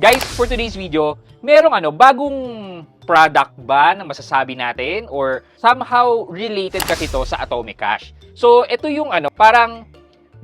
Guys, for today's video, merong bagong product ba na masasabi natin or somehow related kasi ito sa Atomic Cash. So, ito yung parang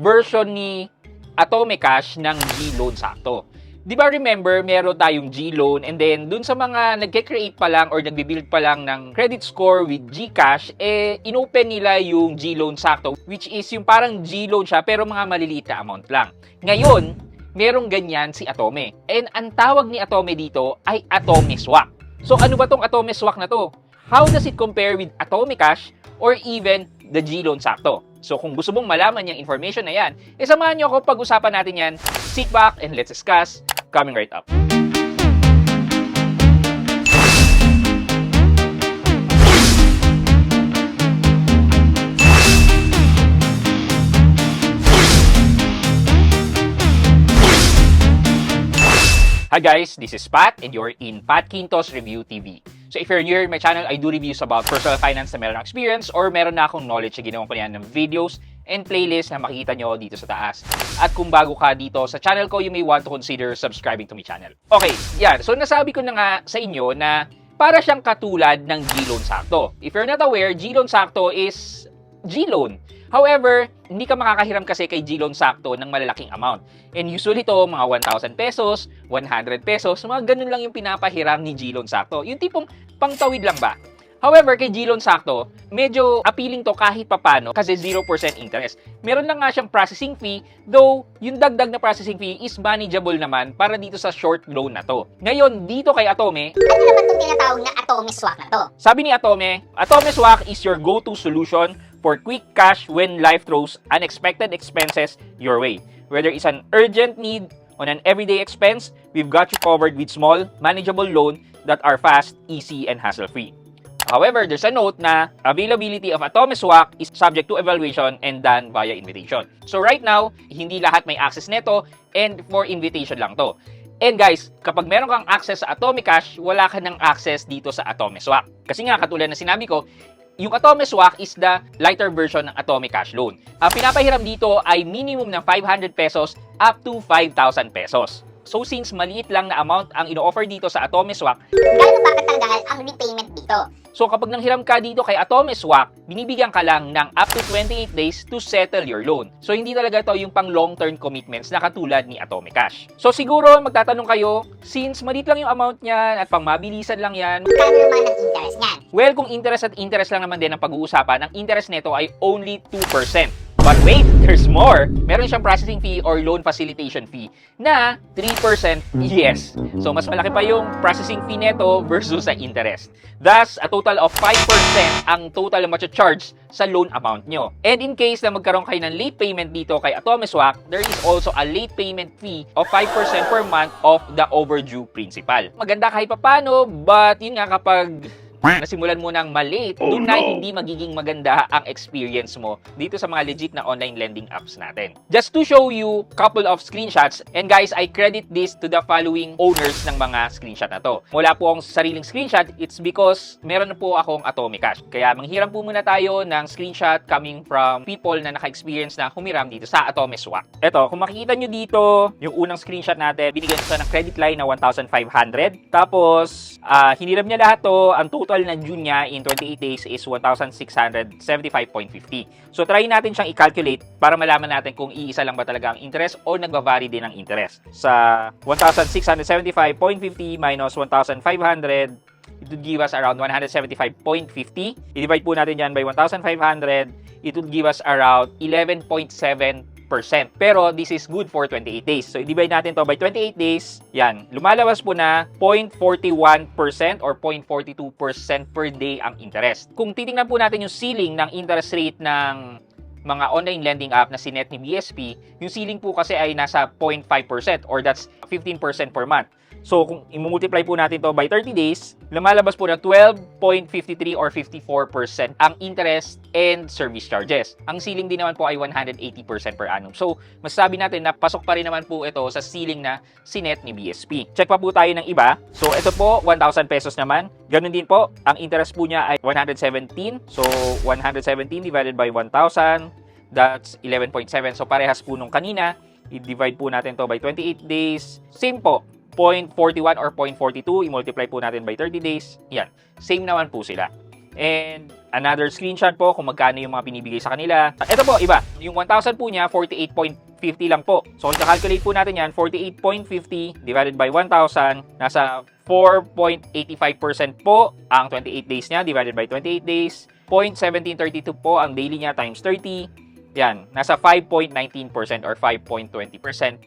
version ni Atomic Cash ng G-Loan Sakto. Di ba remember, meron tayong G-Loan and then dun sa mga nagke-create pa lang or nagbe-build pa lang ng credit score with GCash, inopen nila yung G-Loan Sakto, which is yung parang G-Loan siya pero mga maliliit na amount lang. Ngayon, merong ganyan si Atome. And ang tawag ni Atome dito ay Atome Swak. So ano ba tong Atome Swak na to? How does it compare with Atomic Cash or even the G-Loan Sakto? So kung gusto mong malaman yung information na yan, samahan nyo ako pag-usapan natin yan. Sit back and let's discuss. Coming right up. Hi guys, this is Pat and you're in Pat Quintos Review TV. So if you're new in my channel, I do reviews about personal finance na meron ng experience or meron na akong knowledge na ginawa ko yan ng videos and playlist na makikita nyo dito sa taas. At kung bago ka dito sa channel ko, you may want to consider subscribing to my channel. Okay, yan. So nasabi ko na nga sa inyo na para siyang katulad ng G-Loan Sakto. If you're not aware, G-Loan Sakto is G-Loan. However, hindi ka makakahiram kasi kay G-Loan Sakto ng malalaking amount. And usually to mga 1,000 pesos, 100 pesos, mga ganun lang yung pinapahiram ni G-Loan Sakto. Yung tipong pangtawid lang ba? However, kay G-Loan Sakto, medyo appealing to kahit papano kasi 0% interest. Meron lang nga siyang processing fee, though yung dagdag na processing fee is manageable naman para dito sa short loan na to. Ngayon, dito kay Atome, ano naman itong tinatawag na Atome Swak na to? Sabi ni Atome, Atome Swak is your go-to solution for quick cash when life throws unexpected expenses your way. Whether it's an urgent need on an everyday expense, we've got you covered with small, manageable loan that are fast, easy, and hassle-free. However, there's a note na availability of Atome Swak is subject to evaluation and done via invitation. So right now, hindi lahat may access nito and for invitation lang to. And guys, kapag meron kang access sa Atomic Cash, wala ka ng access dito sa Atome Swak. Kasi nga, katulad na sinabi ko, yung Atome Swak is the lighter version ng Atomic Cash Loan. Ang pinapahiram dito ay minimum ng 500 pesos up to 5,000 pesos. So since maliit lang na amount ang ino-offer dito sa Atome Swak, Gano'n ba katagal ang repayment dito? so kapag nanghiram ka dito kay Atome Swak, binibigyan ka lang ng up to 28 days to settle your loan. So hindi talaga ito yung pang long-term commitments na katulad ni Atomic Cash. So siguro magtatanong kayo, since maliit lang yung amount niyan at pang mabilisan lang yan, Kano naman ang interest niyan? well, kung interest at interest lang naman din ang pag-uusapan, ang interest nito ay only 2%. But wait, there's more. Meron siyang processing fee or loan facilitation fee na 3%, yes. So, mas malaki pa yung processing fee nito versus sa interest. Thus, a total of 5% ang total na ma-charge sa loan amount nyo. And in case na magkaroon kayo ng late payment dito kay Atome Swak, there is also a late payment fee of 5% per month of the overdue principal. Maganda kahit papano, but yun nga kapag nasimulan mo ng malate, doon na hindi magiging maganda ang experience mo dito sa mga legit na online lending apps natin. Just to show you couple of screenshots, and guys, I credit this to the following owners ng mga screenshot na to. Wala po akong sariling screenshot, it's because meron na po akong Atomic Cash. Kaya manghiram po muna tayo ng screenshot coming from people na naka-experience na humiram dito sa Atome Swak. Eto, kung makikita nyo dito, yung unang screenshot natin, binigyan siya ng credit line na 1,500. Tapos, hiniram niya lahat to, ang total na due niya in 28 days is 1,675.50. So, try natin siyang i-calculate para malaman natin kung iisa lang ba talaga ang interest o nagva-vary din ang interest. Sa 1,675.50 minus 1,500, it would give us around 175.50. I-divide po natin yan by 1,500, it would give us around 11.7%. Pero this is good for 28 days. So, i-divide natin to by 28 days. Yan. Lumalabas po na 0.41% or 0.42% per day ang interest. Kung titingnan po natin yung ceiling ng interest rate ng mga online lending app na sinet ni BSP, yung ceiling po kasi ay nasa 0.5% or that's 15% per month. So, kung i-multiply po natin to by 30 days, lumalabas po na 12.53 or 54% ang interest and service charges. Ang ceiling din naman po ay 180% per annum. So, masasabi natin na pasok pa rin naman po ito sa ceiling na sinet ni BSP. Check pa po tayo ng iba. So, ito po, 1,000 pesos naman. Ganun din po, ang interest po niya ay 117. So, 117 divided by 1,000, that's 11.7. So, parehas po nung kanina. I-divide po natin to by 28 days. Same po. 0.41 or 0.42, i-multiply po natin by 30 days. Yan, same naman po sila. And another screenshot po kung magkano yung mga binibigay sa kanila. Ito po, iba. Yung 1,000 po niya, 48.50 lang po. So, kung calculate po natin yan, 48.50 divided by 1,000, nasa 4.85% po ang 28 days niya divided by 28 days. 0.1732 po ang daily niya times 30. Yan, nasa 5.19% or 5.20%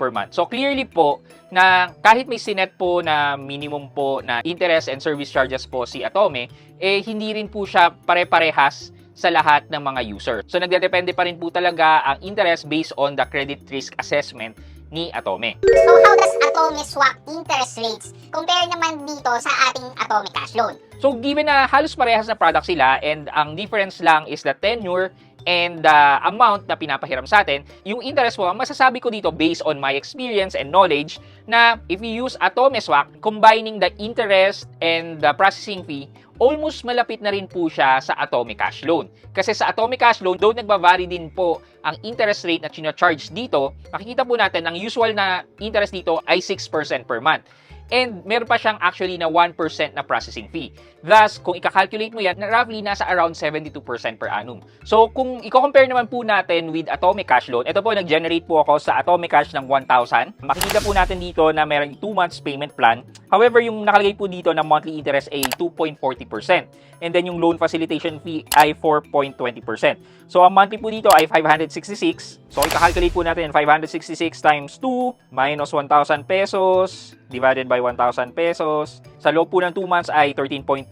per month. So clearly po na kahit may sinet po na minimum po na interest and service charges po si Atome, hindi rin po siya pare-parehas sa lahat ng mga user. So nagdedepende pa rin po talaga ang interest based on the credit risk assessment ni Atome. So how does Atome swap interest rates compare naman dito sa ating Atome Cash Loan? So given na halos parehas na product sila and ang difference lang is the tenure and the amount na pinapahiram sa atin, yung interest po, masasabi ko dito based on my experience and knowledge na if you use Atome Swap, combining the interest and the processing fee, almost malapit na rin po siya sa Atome Cash Loan. Kasi sa Atome Cash Loan, though nagbavary din po ang interest rate na charge dito, makikita po natin ang usual na interest dito ay 6% per month. And meron pa siyang actually na 1% na processing fee. Thus, kung i-calculate mo yan, roughly nasa around 72% per annum. So, kung i-compare naman po natin with Atome Cash Loan, ito po, nag-generate po ako sa Atome Cash ng 1,000. Makikita po natin dito na meron 2 months payment plan. However, yung nakalagay po dito na monthly interest ay 2.40%. And then yung loan facilitation fee ay 4.20%. So, ang monthly po dito ay 566. So, i-calculate po natin 566 times 2 minus 1,000 pesos divided by 1,000 pesos. Sa loob po ng 2 months ay 13.2.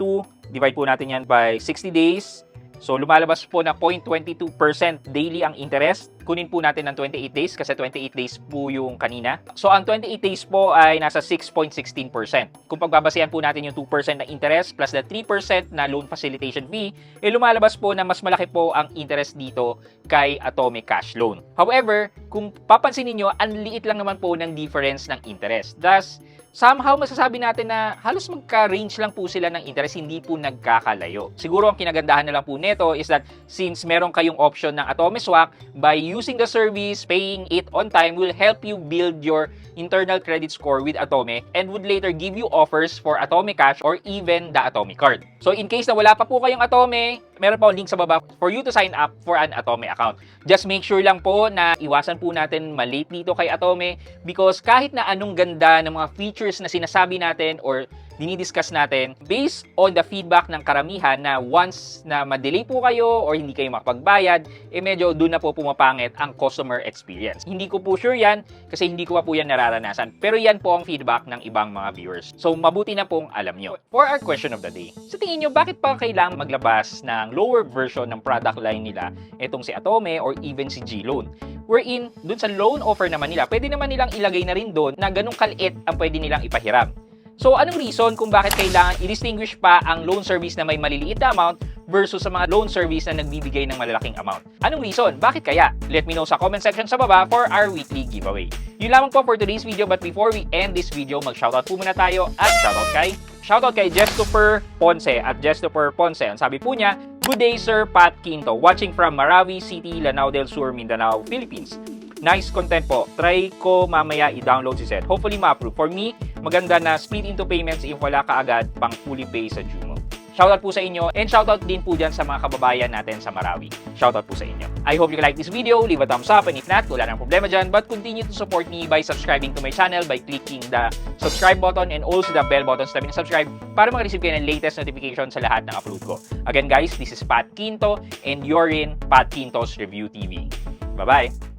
Divide po natin yan by 60 days. So, lumalabas po na 0.22% daily ang interest. Kunin po natin ng 28 days kasi 28 days po yung kanina. So, ang 28 days po ay nasa 6.16%. Kung pagbabasehan po natin yung 2% na interest plus the 3% na loan facilitation fee, lumalabas po na mas malaki po ang interest dito kay Atome Cash Loan. However, kung papansin niyo, ang liit lang naman po ng difference ng interest. Thus, somehow masasabi natin na halos magka-range lang po sila ng interest, hindi po nagkakalayo. Siguro ang kinagandahan na lang po nito is that since meron kayong option ng Atome Swap, by using the service, paying it on time will help you build your internal credit score with Atome and would later give you offers for Atome Cash or even the Atome Card. So in case na wala pa po kayong Atome, meron pa link sa baba for you to sign up for an Atome account. Just make sure lang po na iwasan po natin malate dito kay Atome because kahit na anong ganda ng mga features na sinasabi natin or dinidiscuss natin, based on the feedback ng karamihan na once na ma-delay po kayo or hindi kayo makapagbayad, medyo doon na po pumapangit ang customer experience. Hindi ko po sure yan kasi hindi ko pa po yan nararanasan. Pero yan po ang feedback ng ibang mga viewers. So, mabuti na pong alam nyo. For our question of the day, sa tingin nyo, bakit pa kailangan maglabas ng lower version ng product line nila itong si Atome or even si G-Loan? Wherein, dun sa loan offer naman nila, pwede naman nilang ilagay na rin doon na ganung kaliit ang pwede nilang ipahiram. So, anong reason kung bakit kailangan i-distinguish pa ang loan service na may maliliit na amount versus sa mga loan service na nagbibigay ng malalaking amount? Anong reason? Bakit kaya? Let me know sa comment section sa baba for our weekly giveaway. Yun lamang po for today's video, but before we end this video, mag-shoutout po muna tayo at shoutout kay Jestoper Ponce at Jestoper Ponce. Ang sabi po niya, "Good day Sir Pat Quinto, watching from Marawi City, Lanao del Sur, Mindanao, Philippines. Nice content po. Try ko mamaya i-download si Seth. Hopefully ma-approve. For me, maganda na split into payments if wala ka agad pang fully pay sa Jumo." Shoutout po sa inyo and shoutout din po dyan sa mga kababayan natin sa Marawi. Shoutout po sa inyo. I hope you like this video. Leave a thumbs up and if not, wala nang problema dyan. But continue to support me by subscribing to my channel by clicking the subscribe button and also the bell button sa tabi ng subscribe para makareceive kayo ng latest notification sa lahat ng upload ko. Again guys, this is Pat Quinto and you're in Pat Quinto's Review TV. Bye-bye!